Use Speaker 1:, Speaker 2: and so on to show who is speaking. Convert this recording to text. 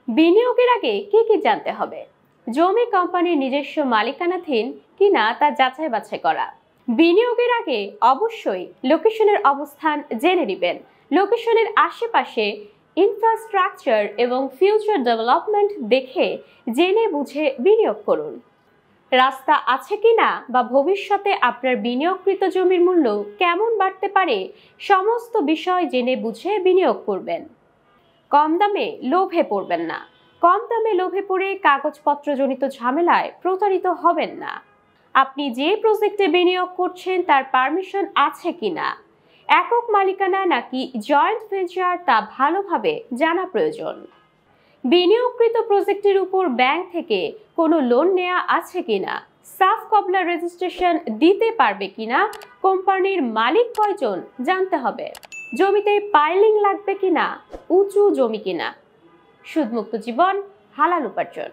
Speaker 1: বিনিয়োগের আগে কি কি জানতে হবে? জমি কোম্পানির নিজস্ব মালিকানাধীন কিনা তা যাচাই বাছাই করা। বিনিয়োগের আগে অবশ্যই লোকেশনের অবস্থান জেনে নেবেন। লোকেশনের আশেপাশে ইনফ্রাস্ট্রাকচার এবং ফিউচার ডেভেলপমেন্ট দেখে জেনে বুঝে বিনিয়োগ করুন। রাস্তা আছে কিনা বা ভবিষ্যতে আপনার বিনিয়োগকৃত জমির মূল্য কেমন বাড়তে পারে, সমস্ত বিষয় জেনে বুঝে বিনিয়োগ করবেন। কম দামে লোভে পড়বেন না। কম দামে লোভে পড়ে কাগজপত্রজনিত ঝামেলায় প্রতারিত হবেন না। আপনি যে প্রজেক্টে বিনিয়োগ করছেন তার পারমিশন আছে কিনা, একক মালিকানা নাকি জয়েন্ট ভেঞ্চার তা ভালোভাবে জানা প্রয়োজন। বিনিয়োগকৃত প্রজেক্টের উপর ব্যাংক থেকে কোনো লোন নেওয়া আছে কিনা, সাফ কবলা রেজিস্ট্রেশন দিতে পারবে কিনা, কোম্পানির মালিক কয়জন জানতে হবে। জমিতে পাইলিং লাগবে কিনা, উঁচু জমি কিনা। সুদমুক্ত জীবন, হালাল উপার্জন।